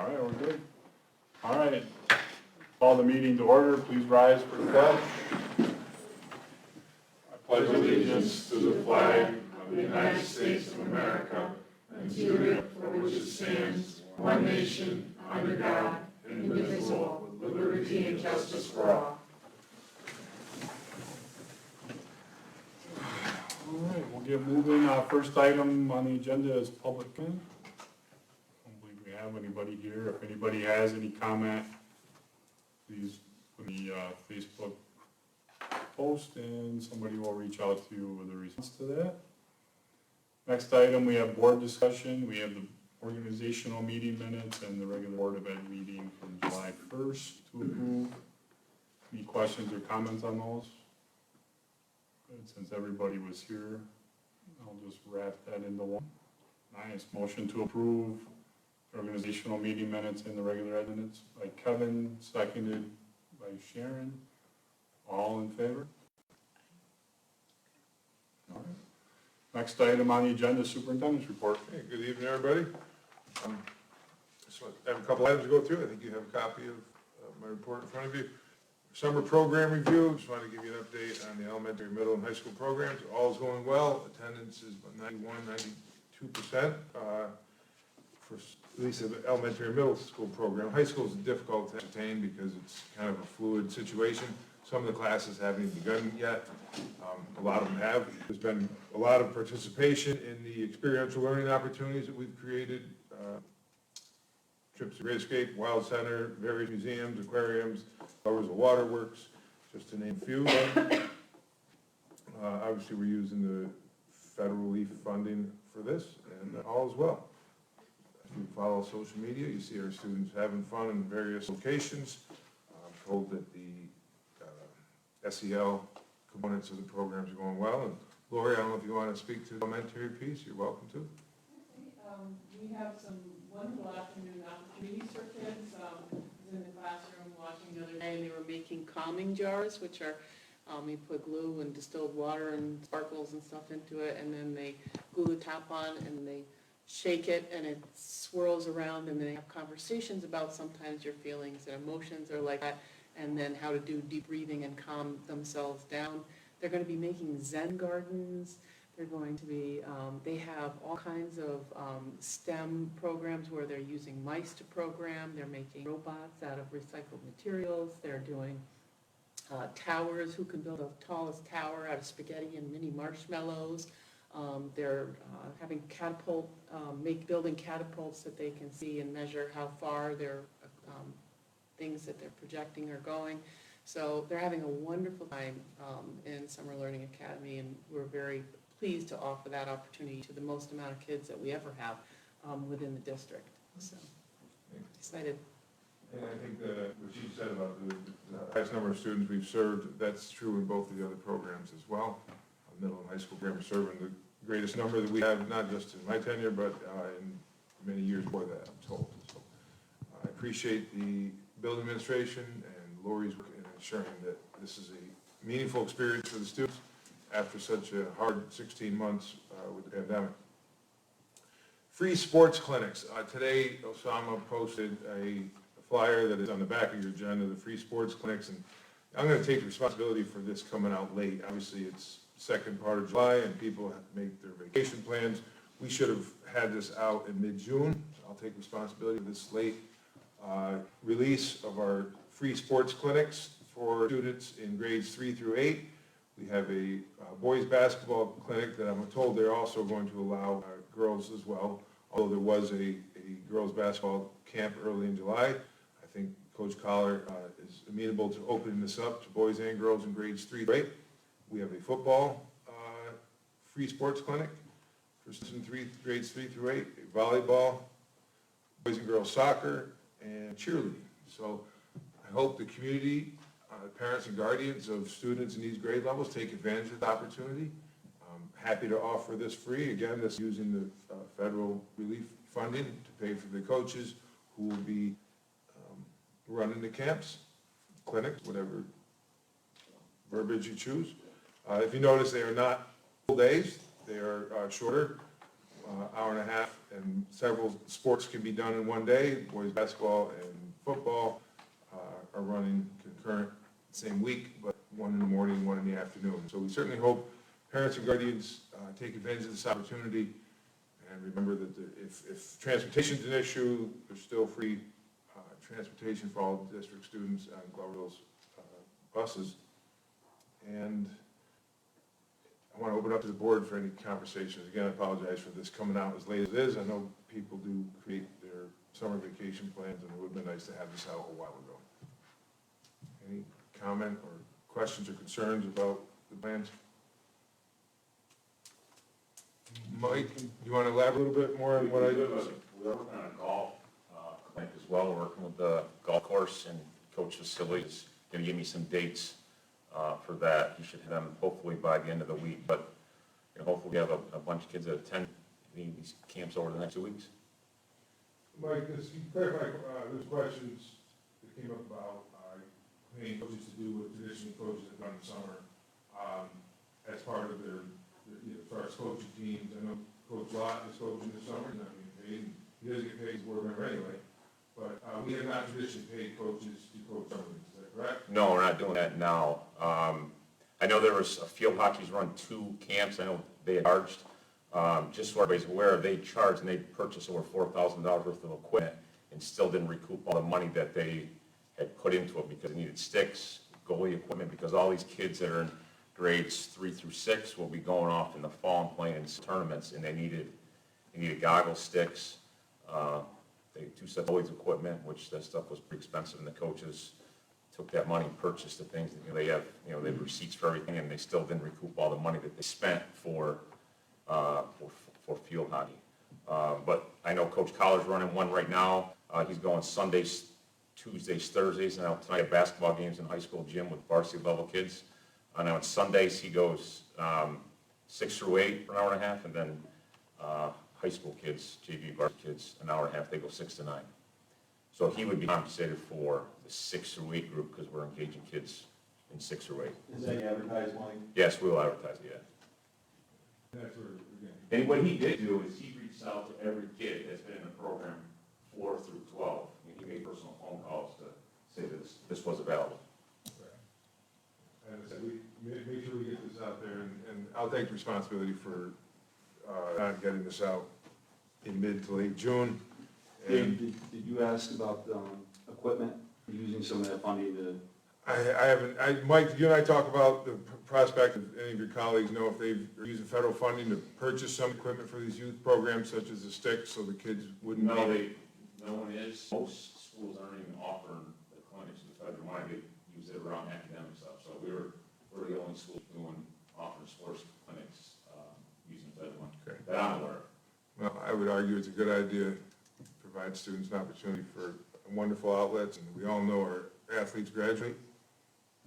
All right, we're good. All right, call the meeting to order. Please rise for the pledge. I pledge allegiance to the flag of the United States of America and to the republic for which it stands, one nation, under God, indivisible, with liberty and justice for all. All right, we'll get moving. First item on the agenda is public comment. I don't believe we have anybody here. If anybody has any comment, please put the Facebook post and somebody will reach out to you with a response to that. Next item, we have board discussion. We have the organizational meeting minutes and the regular Board of Ed meeting from July 1st to approve. Any questions or comments on those? Good, since everybody was here, I'll just wrap that into one. Nice, motion to approve organizational meeting minutes and the regular ed minutes by Kevin, seconded by Sharon. All in favor? All right. Next item on the agenda, superintendent's report. Hey, good evening, everybody. Just I have a couple items to go through. I think you have a copy of my report in front of you. Summer program review, just wanted to give you an update on the elementary, middle, and high school programs. All is going well. Attendance is 91, 92% for at least the elementary and middle school program. High school is difficult to ascertain because it's kind of a fluid situation. Some of the classes haven't even begun yet. A lot of them have. There's been a lot of participation in the experiential learning opportunities that we've created. Trips to Great Escape, Wild Center, various museums, aquariums, Flowers of Waterworks, just to name a few. Obviously, we're using the federal relief funding for this, and all is well. If you follow social media, you see our students having fun in various locations. I'm told that the SEL components of the programs are going well. And Lori, I don't know if you want to speak to the elementary piece, you're welcome to. We have some wonderful afternoon opportunities for kids. I was in the classroom watching the other day, and they were making calming jars, which are, you put glue and distilled water and sparkles and stuff into it, and then they glue the top on, and they shake it, and it swirls around, and they have conversations about sometimes your feelings and emotions are like that, and then how to do deep breathing and calm themselves down. They're going to be making Zen gardens. They're going to be, they have all kinds of STEM programs where they're using mice to program. They're making robots out of recycled materials. They're doing towers, who can build the tallest tower out of spaghetti and mini marshmallows. They're having building catapults that they can see and measure how far their things that they're projecting are going. So they're having a wonderful time in Summer Learning Academy, and we're very pleased to offer that opportunity to the most amount of kids that we ever have within the district. So excited. And I think what you said about the highest number of students we've served, that's true in both of the other programs as well. Middle and high school programs are serving the greatest number that we have, not just in my tenure, but in many years before that, I'm told. So I appreciate the building administration and Lori's work in ensuring that this is a meaningful experience for the students after such a hard 16 months with the pandemic. Free sports clinics. Today, Osama posted a flyer that is on the back of your agenda, the free sports clinics, and I'm going to take responsibility for this coming out late. Obviously, it's second part of July and people have to make their vacation plans. We should have had this out in mid-June. So I'll take responsibility for this late release of our free sports clinics for students in grades 3 through 8. We have a boys basketball clinic that I'm told they're also going to allow girls as well, although there was a girls basketball camp early in July. I think Coach Collar is amenable to opening this up to boys and girls in grades 3 through 8. We have a football free sports clinic for grades 3 through 8, a volleyball, boys and girls soccer, and cheerleading. So I hope the community, parents and guardians of students in these grade levels take advantage of the opportunity. I'm happy to offer this free. Again, this is using the federal relief funding to pay for the coaches who will be running the camps, clinics, whatever verbiage you choose. If you notice, they are not full days. They are shorter. hour and a half, and several sports can be done in one day. Boys basketball and football are running concurrent same week, but one in the morning, one in the afternoon. So we certainly hope parents and guardians take advantage of this opportunity, and remember that if transportation's an issue, there's still free transportation for all district students on Gloverville's buses. And I want to open up to the board for any conversations. Again, I apologize for this coming out as late as it is. I know people do create their summer vacation plans, and it would have been nice to have this out a while ago. Any comment or questions or concerns about the plans? Mike, do you want to elaborate a little bit more on what I did? We're working on a golf clinic as well. We're working with the golf course and Coach Vasily is going to give me some dates for that. He should have them hopefully by the end of the week, but hopefully we have a bunch of kids that attend these camps over the next 2 weeks. Mike, just you clarify, there's questions that came up about paying coaches to do what traditionally coaches have done in the summer as part of their as far as coaching teams. I know Coach Lott is coaching this summer, he's not being paid, and he doesn't get paid as a board member anyway. But we have not traditionally paid coaches to coach summer leagues, is that correct? No, we're not doing that now. I know there was a field hockey's run 2 camps. I know they had charged, just so everybody's aware, they charged and they purchased over $4,000 worth of equipment and still didn't recoup all the money that they had put into it because they needed sticks, goalie equipment, because all these kids that are in grades 3 through 6 will be going off in the fall and playing in tournaments, and they needed goggles, sticks, 2 sets of goalies equipment, which that stuff was pretty expensive, and the coaches took that money and purchased the things. They have receipts for everything, and they still didn't recoup all the money that they spent for field hockey. But I know Coach Collar's running one right now. He's going Sundays, Tuesdays, Thursdays, and tonight at basketball games in high school gym with varsity level kids. I know on Sundays he goes 6 through 8 for an hour and a half, and then high school kids, JV varsity kids, an hour and a half. They go 6 to 9. So he would be compensated for the 6 through 8 group because we're engaging kids in 6 through 8. Is that advertised, Mike? Yes, we will advertise it, yeah. That's where, again. And what he did do is he reached out to every kid that's been in the program 4 through 12. And he made personal phone calls to say that this was available. And I said, we make sure we get this out there, and I'll take responsibility for not getting this out in mid to late June. Dave, did you ask about equipment, using some of that funding to? I haven't, Mike, you and I talk about the prospect of any of your colleagues know if they've using federal funding to purchase some equipment for these youth programs such as the sticks, so the kids wouldn't. No one is. Most schools aren't even offering the clinics with federal money. They use it around academic stuff. So we're the only school offering sports clinics using federal money. Okay. That I'm aware of. Well, I would argue it's a good idea to provide students an opportunity for wonderful outlets, and we all know our athletes graduate,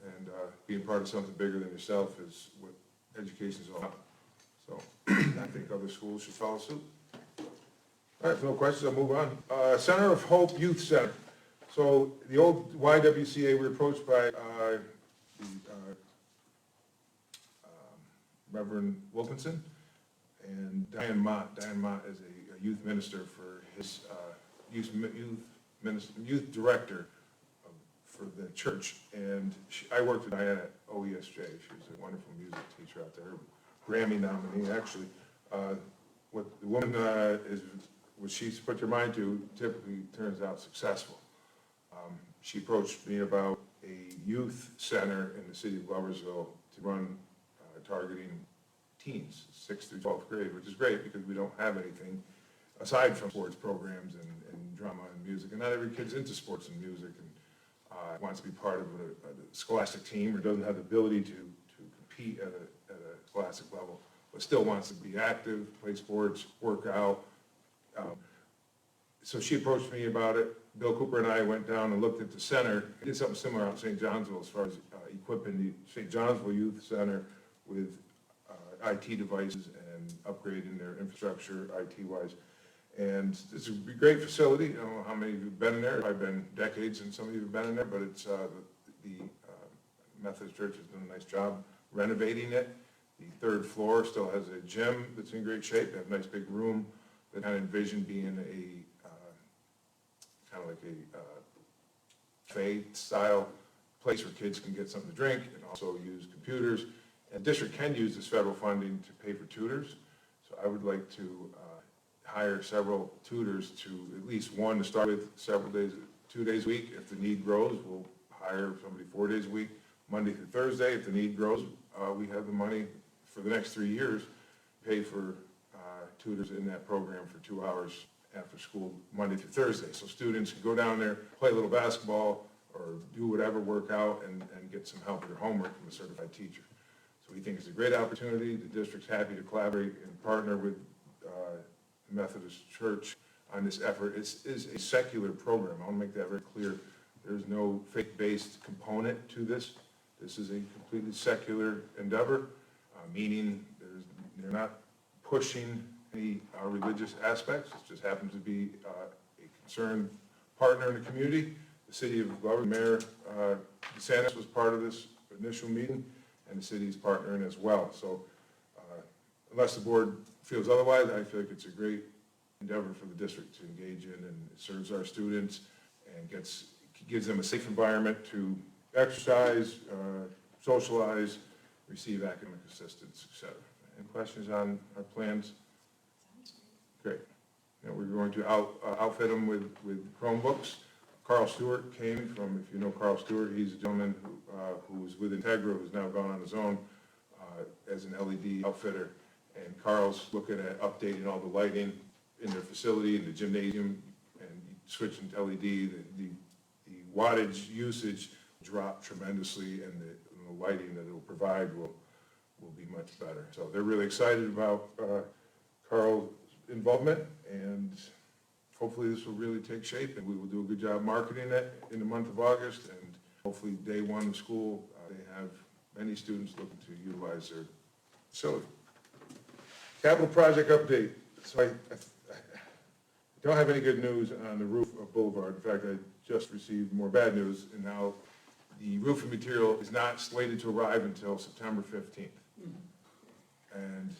and being part of something bigger than yourself is what education is all about. So I think other schools should follow suit. All right, if no questions, I'll move on. Center of Hope Youth Center. So the old YWCA, we were approached by the Reverend Wilkinson and Diane Mott. Diane Mott is a youth minister for his youth director for the church. And I worked with Diane at OESJ. She was a wonderful music teacher out there, Grammy nominee actually. What the woman what she's put her mind to typically turns out successful. She approached me about a youth center in the city of Gloversville to run targeting teens, 6th through 12th grade, which is great because we don't have anything aside from sports programs and drama and music. And not every kid's into sports and music and wants to be part of a scholastic team or doesn't have the ability to compete at a scholastic level, but still wants to be active, play sports, work out. So she approached me about it. Bill Cooper and I went down and looked at the center. We did something similar out in St. Johnsville as far as equipping the St. Johnsville Youth Center with IT devices and upgrading their infrastructure IT-wise. And it's a great facility. I don't know how many of you have been in there. I've been decades and some of you have been in there, but it's the Methodist Church has done a nice job renovating it. The third floor still has a gym that's in great shape. They have a nice big room that I envision being a, kind of like a cafe-style place where kids can get something to drink and also use computers. And the district can use this federal funding to pay for tutors. So I would like to hire several tutors to, at least one to start with, several days, 2 days a week. If the need grows, we'll hire somebody 4 days a week, Monday through Thursday. If the need grows, we have the money for the next 3 years, pay for tutors in that program for 2 hours after school, Monday through Thursday. So students can go down there, play a little basketball, or do whatever, work out, and get some help with their homework from a certified teacher. So we think it's a great opportunity. The district's happy to collaborate and partner with the Methodist Church on this effort. It is a secular program. I want to make that very clear. There's no faith-based component to this. This is a completely secular endeavor, meaning they're not pushing any religious aspects. It just happens to be a concerned partner in the community. The city of Glover, Mayor DeSantis was part of this initial meeting, and the city is partnering as well. So unless the board feels otherwise, I feel like it's a great endeavor for the district to engage in, and it serves our students and gives them a safe environment to exercise, socialize, receive academic assistance, et cetera. Any questions on our plans? Great. Now we're going to outfit them with Chromebooks. Carl Stewart came from, if you know Carl Stewart, he's a gentleman who was with Integra, who's now gone on his own as an LED outfitter. And Carl's looking at updating all the lighting in their facility, in the gymnasium, and switching to LED. The wattage usage dropped tremendously, and the lighting that it will provide will be much better. So they're really excited about Carl's involvement, and hopefully this will really take shape, and we will do a good job marketing it in the month of August, and hopefully day one of school, they have many students looking to utilize their facility. Capital project update. So I don't have any good news on the roof of Boulevard. In fact, I just received more bad news, and now the roofing material is not slated to arrive until September 15th. And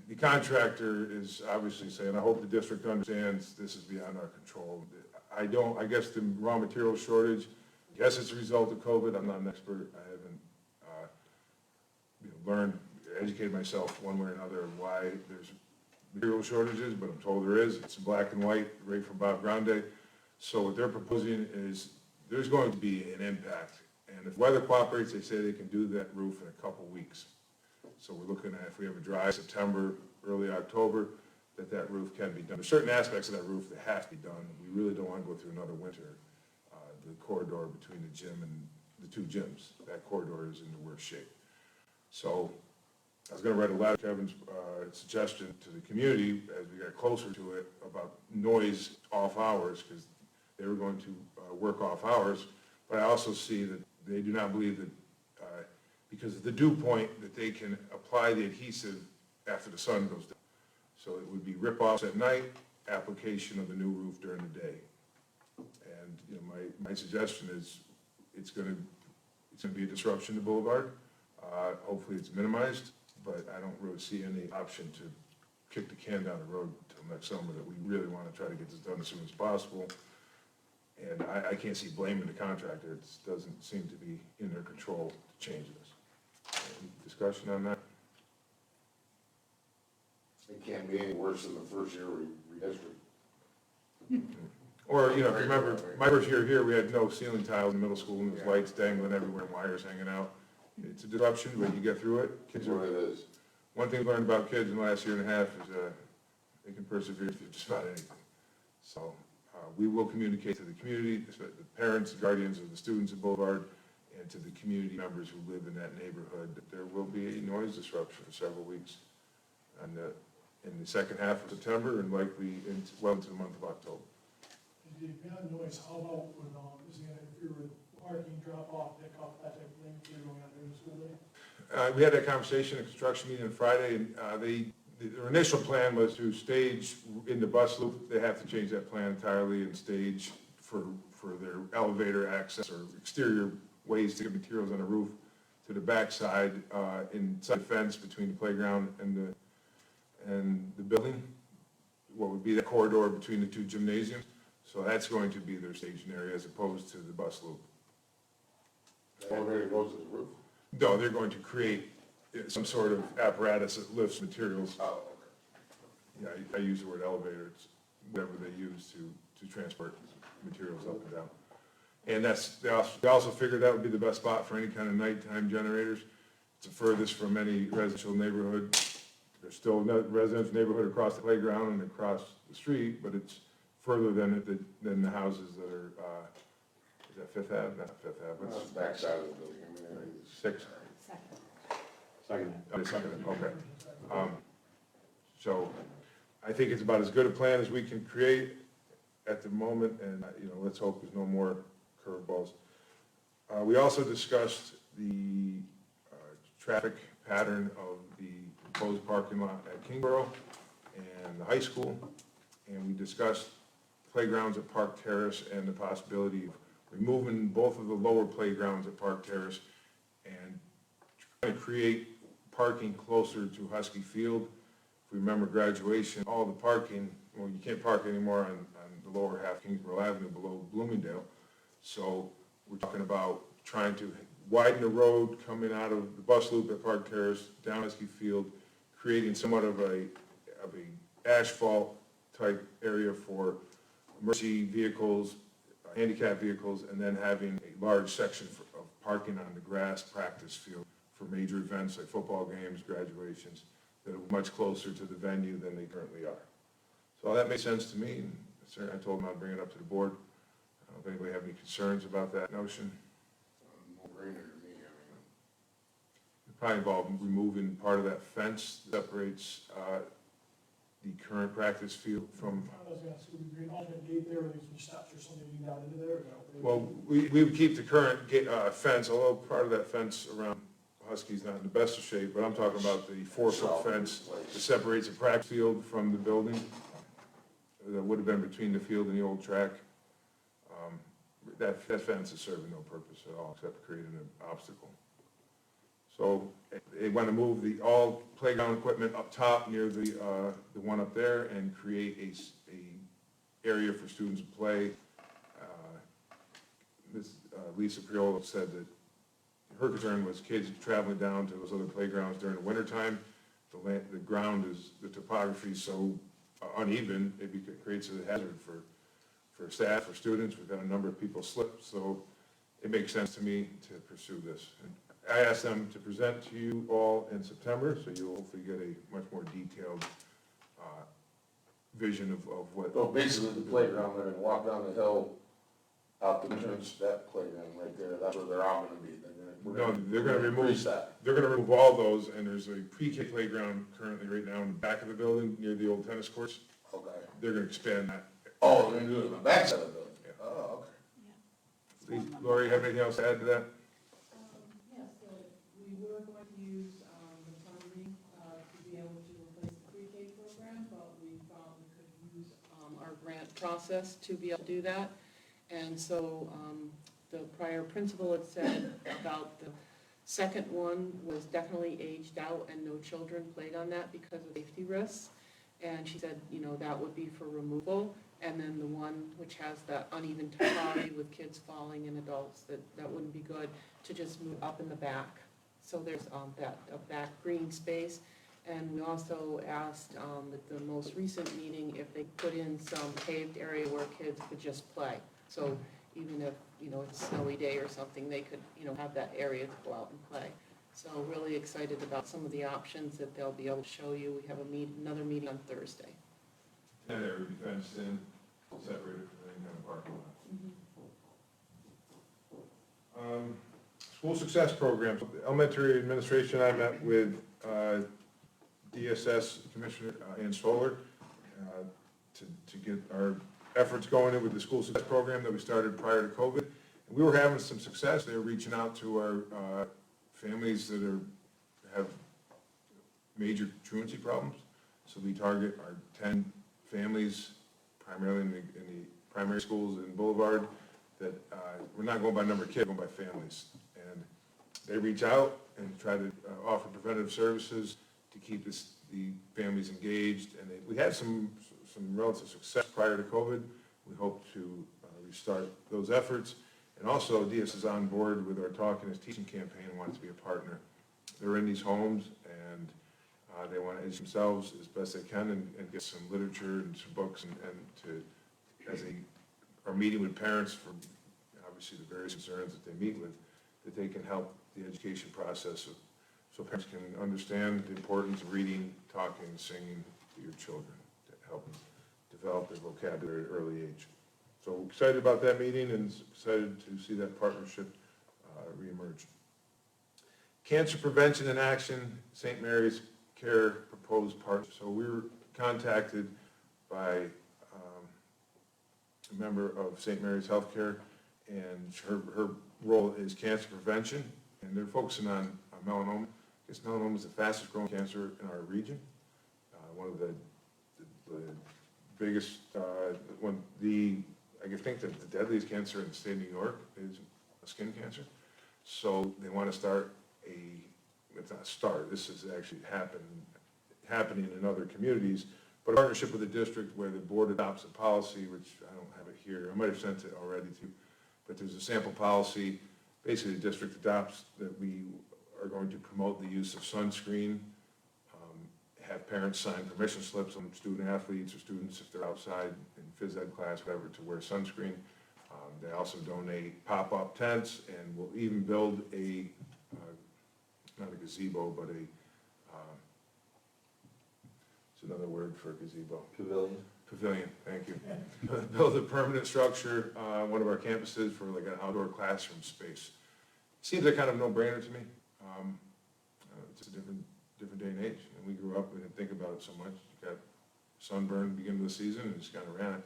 the contractor is obviously saying, I hope the district understands this is beyond our control. I guess the raw material shortage, yes, it's a result of COVID. I'm not an expert. I haven't learned, educated myself one way or another of why there's material shortages, but I'm told there is. It's in black and white, right from Bob Grande. So what they're proposing is there's going to be an impact. And if weather cooperates, they say they can do that roof in a couple weeks. So we're looking at, if we have a dry September, early October, that roof can be done. There's certain aspects of that roof that have to be done. We really don't want to go through another winter. The corridor between the gym and the two gyms, that corridor is in the worst shape. So I was going to write a letter, Kevin's suggestion to the community as we got closer to it about noise off hours, because they were going to work off hours. But I also see that they do not believe that because of the dew point, that they can apply the adhesive after the sun goes down. So it would be rip-offs at night, application of the new roof during the day. And my suggestion is it's going to be a disruption to Boulevard. Hopefully it's minimized, but I don't really see any option to kick the can down the road until next summer, that we really want to try to get this done as soon as possible. And I can't see blaming the contractor. It doesn't seem to be in their control to change this. Any discussion on that? It can't be any worse than the first year redistrict. Or, if you remember, my first year here, we had no ceiling tiles in middle school, and there's lights dangling everywhere and wires hanging out. It's a disruption, but you get through it. That's what it is. One thing we learned about kids in the last year and a half is they can persevere through just about anything. So we will communicate to the community, the parents, guardians of the students at Boulevard, and to the community members who live in that neighborhood, that there will be a noise disruption for several weeks in the second half of September, and likely well into the month of October. Beyond noise, how about when, is it gonna interfere with parking, drop off, pick up, that type of thing, if you're going out during the school day? We had that conversation at construction meeting on Friday, and their initial plan was to stage in the bus loop. They have to change that plan entirely and stage for their elevator access or exterior ways to get materials on the roof to to the backside, inside the fence between the playground and the building, what would be the corridor between the two gymnasiums. So that's going to be their staging area as opposed to the bus loop. The elevator goes to the roof? No, they're going to create some sort of apparatus that lifts materials. Oh, Yeah, I use the word elevator, it's whatever they use to transport materials up and down. And they also figured that would be the best spot for any kind of nighttime generators. It's the furthest from any residential neighborhood. There's still a residential neighborhood across the playground and across the street, but it's further than the houses that are, is that Fifth Ave? Not Fifth Ave, okay. what's Backside of the building, I mean, it's. Sixth? Second. Okay. So I think it's about as good a plan as we can create at the moment, and, let's hope there's no more curveballs. We also discussed the traffic pattern of the proposed parking lot at Kingborough and the high school, and we discussed playgrounds at Park Terrace and the possibility of removing both of the lower playgrounds at Park Terrace and trying to create parking closer to Husky Field. If we remember graduation, all the parking, well, you can't park anymore on the lower half of Kingsborough Avenue below Bloomingdale. So we're talking about trying to widen the road coming out of the bus loop at Park Terrace, down Husky Field, creating somewhat of a asphalt type area for emergency vehicles, handicap vehicles, and then having a large section of parking on the grass practice field for major events like football games, graduations, that are much closer to the venue than they currently are. So all that makes sense to me, and certainly I told them I'd bring it up to the board. I don't know if anybody have any concerns about that notion. No brainer to me, I mean. It probably involve removing part of that fence that separates the current practice field from, I was gonna ask, would there be an alternate gate there, or there's some steps or something leading down into there, or no? well, we would keep the current fence, although part of that fence around Husky's not in the best of shape, but I'm talking about the 4-foot fence that separates the practice field from the building. That would have been between the field and the old track. That fence is serving no purpose at all, except creating an obstacle. So they want to move all playground equipment up top near the one up there and create a area for students to play. Lisa Priolo said that her concern was kids traveling down to those other playgrounds during the wintertime. The ground the topography is so uneven, it creates a hazard for staff, for students. We've had a number of people slip, so it makes sense to me to pursue this. And I asked them to present to you all in September, so you'll hopefully get a much more detailed vision of what. So basically the playground, they're gonna walk down the hill, out the entrance, that playground right there, that's where they're all gonna be. No, they're gonna remove, Increase that. they're gonna remove all those, and there's a pre-K playground currently right now in the back of the building, near the old tennis courts. Okay. They're gonna expand that. Oh, they're gonna do it in the backside of the building? Yeah. Oh, okay. Lori, you have anything else to add to that? Yes, so we were going to use the funding to be able to replace the pre-K program, but we thought we could use our grant process to be able to do that. And so the prior principal had said about the second one was definitely aged out and no children played on that because of safety risks. And she said, that would be for removal. And then the one which has that uneven topography with kids falling and adults, that wouldn't be good, to just move up in the back. So there's a back green space. And we also asked at the most recent meeting if they put in some paved area where kids could just play. So even if, it's a snowy day or something, they could, have that area to go out and play. So really excited about some of the options that they'll be able to show you. We have another meeting on Thursday. That area would be fenced in, separated from any kind of parking lot. School success programs. Elementary administration, I met with DSS Commissioner Ann Stoller to get our efforts going with the school success program that we started prior to COVID. And we were having some success. They were reaching out to our families that have major truancy problems. So we target our 10 families, primarily in the primary schools in Boulevard, that we're not going by number of kids, we're going by families. And they reach out and try to offer preventative services to keep the families engaged. And we had some relative success prior to COVID. We hope to restart those efforts. And also, DS is on board with our Talking is Teaching campaign and wants to be a partner. They're in these homes, and they want to educate themselves as best they can and get some literature and some books and to, as they are meeting with parents for obviously the various concerns that they meet with, that they can help the education process so parents can understand the importance of reading, talking, and singing to your children to help them develop their vocabulary at an early age. So excited about that meeting and excited to see that partnership reemerge. Cancer Prevention and Action, St. Mary's Care proposed partnership. So we were contacted by a member of St. Mary's Healthcare, and her role is cancer prevention, and they're focusing on melanoma. I guess melanoma is the fastest growing cancer in our region. One of the biggest, I think that the deadliest cancer in the state of New York is skin cancer. So they want to start this is actually happening in other communities, but a partnership with the district where the board adopts a policy, which I don't have it here, I might have sent it already to you, but there's a sample policy, basically the district adopts that we are going to promote the use of sunscreen, have parents sign permission slips on student athletes or students if they're outside in phys ed class, whatever, to wear sunscreen. They also donate pop-up tents, and will even build not a gazebo, but it's another word for a gazebo. Pavilion. Pavilion, thank you. Build a permanent structure on one of our campuses for like an outdoor classroom space. Seems like kind of no-brainer to me. It's a different day and age. And we grew up, we didn't think about it so much. You got sunburn at the beginning of the season and just kind of ran it.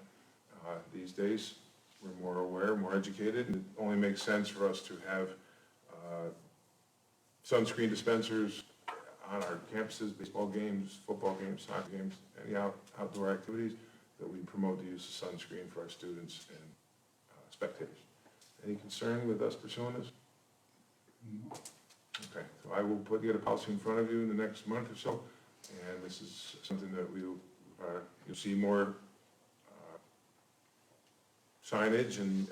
These days, we're more aware, more educated, and it only makes sense for us to have sunscreen dispensers on our campuses, baseball games, football games, soccer games, any outdoor activities, that we promote the use of sunscreen for our students and spectators. Any concern with us pursuing this? Okay, so I will put together a policy in front of you in the next month or so, and this is something that you'll see more signage and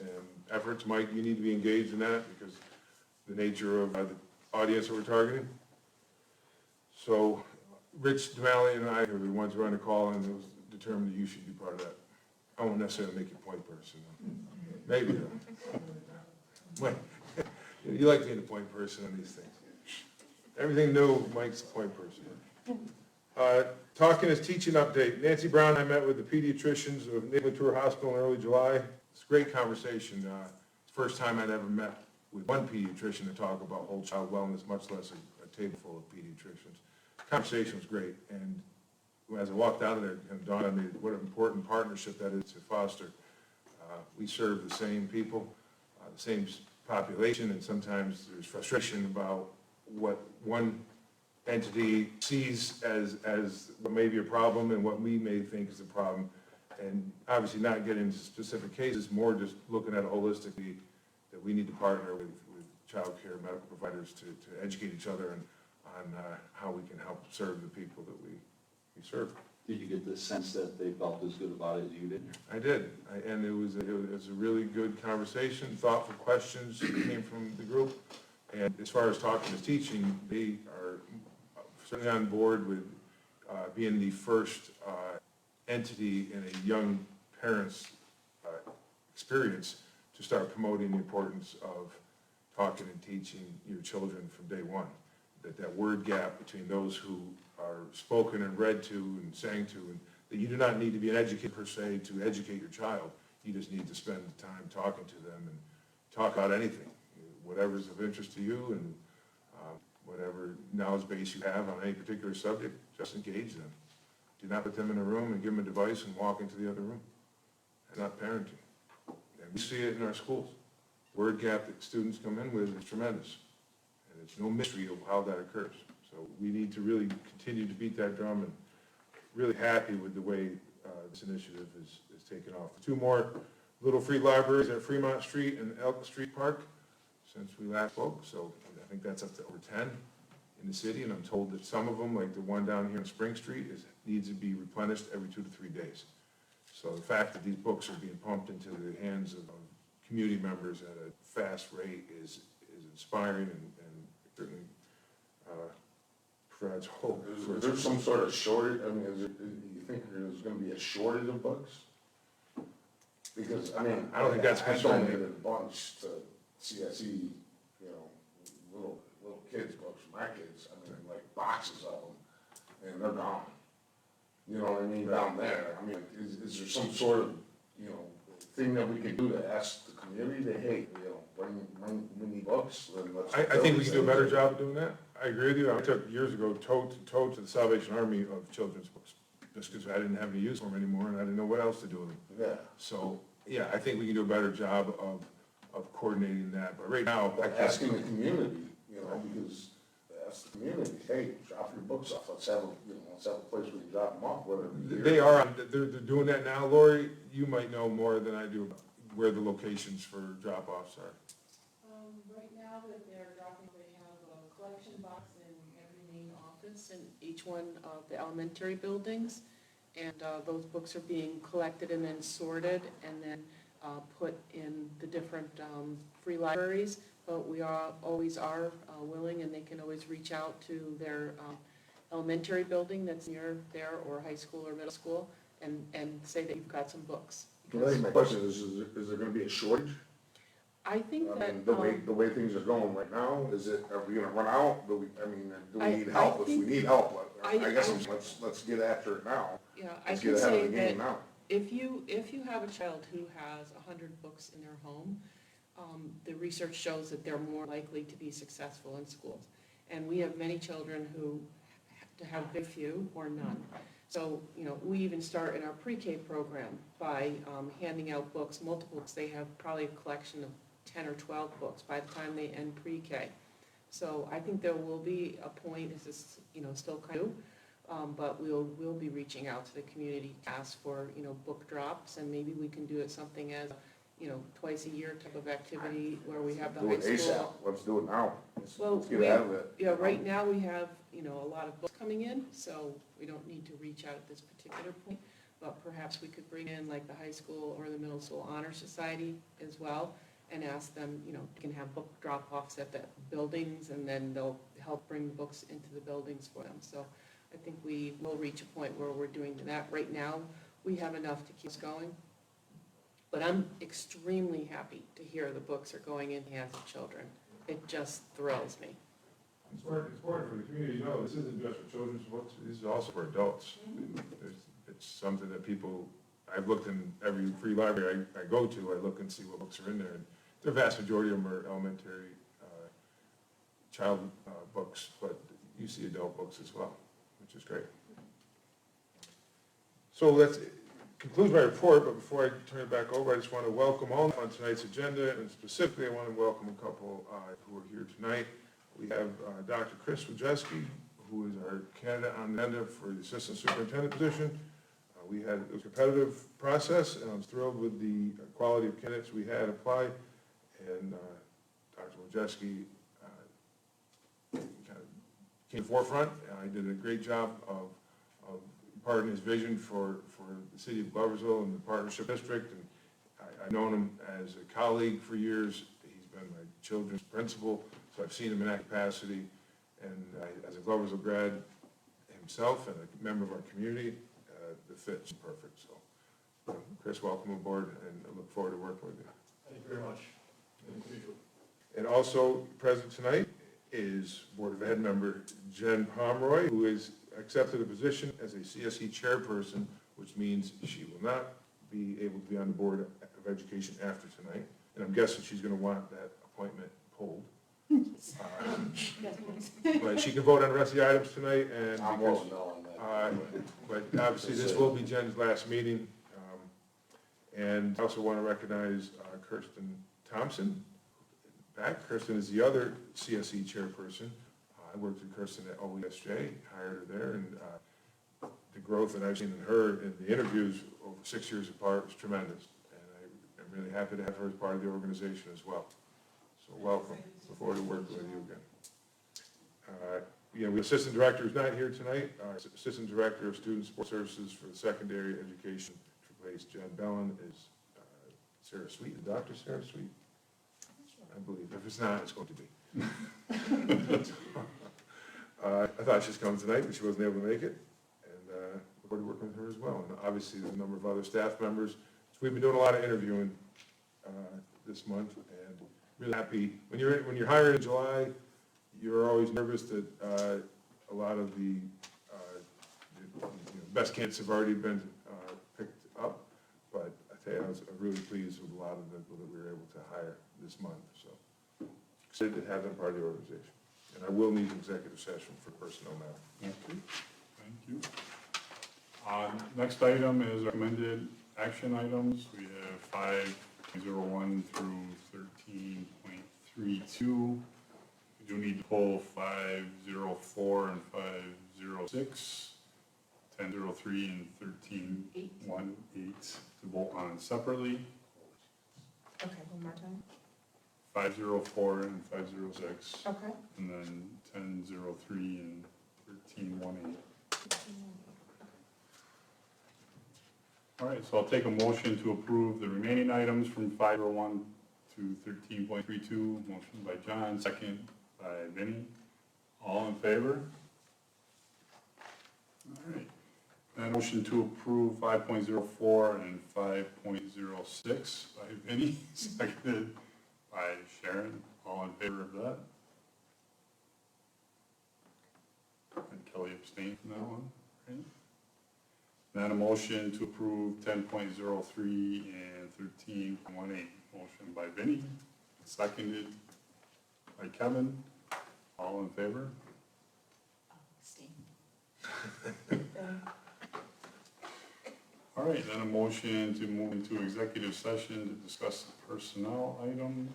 efforts. Mike, you need to be engaged in that because the nature of the audience that we're targeting. So Rich Dumalley and I are the ones who are on the call, and it was determined that you should be part of that. I won't necessarily make you point person, though. Maybe though. Mike, you like being a point person on these things. Everything new, Mike's the point person. Talking is Teaching update. Nancy Brown and I met with the pediatricians of Naval Tour Hospital in early July. It's a great conversation. First time I'd ever met with one pediatrician to talk about whole child wellness, much less a table full of pediatricians. The conversation was great, and as I walked out of there, it kind of dawned on me what an important partnership that is to foster. We serve the same people, the same population, and sometimes there's frustration about what one entity sees as what may be a problem and what we may think is a problem. And obviously not getting into specific cases, more just looking at it holistically, that we need to partner with child care medical providers to educate each other on how we can help serve the people that we serve. Did you get the sense that they felt as good about it as you did? I did, and it was a really good conversation, thoughtful questions came from the group. And as far as Talking is Teaching, they are certainly on board with being the first entity in a young parent's experience to start promoting the importance of talking and teaching your children from day one. That word gap between those who are spoken and read to and sang to, and that you do not need to be an educator per se to educate your child. You just need to spend time talking to them and talk about anything, whatever's of interest to you, and whatever knowledge base you have on any particular subject, just engage them. Do not put them in a room and give them a device and walk into the other room. And not parenting. And we see it in our schools. Word gap that students come in with is tremendous. And it's no mystery of how that occurs. So we need to really continue to beat that drum, and really happy with the way this initiative is taken off. 2 more little free libraries at Fremont Street and Elk Street Park. since we last spoke, so I think that's up to over 10 in the city, and I'm told that some of them, like the one down here on Spring Street, needs to be replenished every 2 to 3 days. So the fact that these books are being pumped into the hands of community members at a fast rate is inspiring and certainly provides hope. Is there some sort of shortage, I mean, you think there's gonna be a shortage of books? Because, I mean, I don't think that's I concerning. donated a bunch to CSE, you know, little kids' books for my kids, I mean, like boxes of them, and they're gone. You know what I mean, down there, I mean, is there some sort of, you know, thing that we can do to ask the community that, hey, you know, bring many books, then let's. I think we can do a better job of doing that. I agree with you. I took years ago toe to the Salvation Army of children's books, just because I didn't have any use for them anymore, and I didn't know what else to do with them. Yeah, So, yeah, I think we can do a better job of coordinating that, but right now, I but can't. asking the community, you know, because, ask the community, hey, drop your books off, let's have a place where you drop them off, whether. it be here- They are, they're doing that now. Lori, you might know more than I do about where the locations for drop-offs are. Right now that they're dropping, they have a collection box in every main office in each one of the elementary buildings. And those books are being collected and then sorted and then put in the different free libraries. But we always are willing, and they can always reach out to their elementary building that's near there, or high school or middle school, and say that you've got some books. Well, I think my question is there gonna be a shortage? I think I that. mean, the way things are going right now, are we gonna run out? Do we I need help? If we think- need help, I guess I- let's get after it now. Yeah, I Let's can get ahead say of the game that now. if you have a child who has 100 books in their home, the research shows that they're more likely to be successful in schools. And we have many children who have very few or none. So, you know, we even start in our pre-K program by handing out books, multiple books. They have probably a collection of 10 or 12 books by the time they end pre-K. So I think there will be a point, this is, you know, still kind of new, but we'll be reaching out to the community to ask for, you know, book drops, and maybe we can do it something as, you know, twice a year type of activity where we have the Do high it school. ASAP, let's do it now. Well, Let's get we- ahead of it. Yeah, right now we have, you know, a lot of books coming in, so we don't need to reach out at this particular point. But perhaps we could bring in like the high school or the middle school honor society as well, and ask them, you know, you can have book drop-offs at the buildings, and then they'll help bring the books into the buildings for them. So I think we will reach a point where we're doing that. Right now, we have enough to keep us going. But I'm extremely happy to hear the books are going in the hands of children. It just thrills me. It's important for the community to know, this isn't just for children's books, this is also for adults. It's something that people, I've looked in every free library I go to, I look and see what books are in there, and the vast majority of them are elementary child books, but you see adult books as well, which is great. So that concludes my report, but before I turn it back over, I just want to welcome all on tonight's agenda, and specifically I want to welcome a couple who are here tonight. We have Dr. Chris Wojcicki, who is our candidate on the agenda for the assistant superintendent position. We had a competitive process, and I was thrilled with the quality of candidates we had apply. And Dr. Wojcicki kind of came to the forefront, and I did a great job of imparting his vision for the city of Gloversville and the partnership district. And I've known him as a colleague for years. He's been my children's principal, so I've seen him in that capacity. And as a Gloversville grad himself and a member of our community, the fit's perfect. So, Chris, welcome aboard, and I look forward to working with you. Thank you very much. And also present tonight is Board of Ed member Jen Pomeroy, who is accepted a position as a CSE chairperson, which means she will not be able to be on the Board of Education after tonight. And I'm guessing she's going to want that appointment pulled. But she can vote on the rest of the items tonight, and I'm because, voting no on that. but obviously this will be Jen's last meeting. And I also want to recognize Kirsten Thompson. Back, Kirsten is the other CSE chairperson. I worked with Kirsten at OESJ, hired her there, and the growth that I've seen in her in the interviews over 6 years apart was tremendous. And I'm really happy to have her as part of the organization as well. So welcome, look forward to working with you again. We have Assistant Director is not here tonight. Our Assistant Director of Student Support Services for the Secondary Education to replace Jen Bellin is Sarah Sweet, Dr. Sarah Sweet, I believe. If it's not, it's going to be. I thought she was coming tonight, but she wasn't able to make it, and look forward to working with her as well. And obviously, there's a number of other staff members. So we've been doing a lot of interviewing this month, and really happy. When you're hired in July, you're always nervous that a lot of the best candidates have already been picked up, but I tell you, I was really pleased with a lot of the people that we were able to hire this month, so excited to have them part of the organization. And I will need an executive session for personnel matter. Thank you. Next item is recommended action items. We have 5.01 through 13.32. We do need to pull 5.04 and 5.06, 10.03 and 13.18 to vote on separately. Okay, one more time. 5.04 and 5.06, Okay. and then 10.03 and 13.18. All right, so I'll take a motion to approve the remaining items from 5.01 to 13.32. Motion by John, second by Vinnie. All in favor? All right. Then motion to approve 5.04 and 5.06 by Vinnie, seconded by Sharon. All in favor of that? And Kelly abstained from that one, right? Then a motion to approve 10.03 and 13.18. Motion by Vinnie, seconded by Kevin. All in favor? All right, then a motion to move into executive session to discuss the personnel item.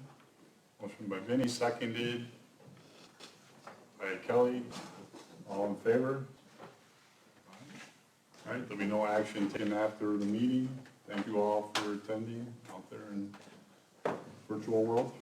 Motion by Vinnie, seconded by Kelly. All in favor? All right, there'll be no action taken after the meeting. Thank you all for attending out there in virtual world.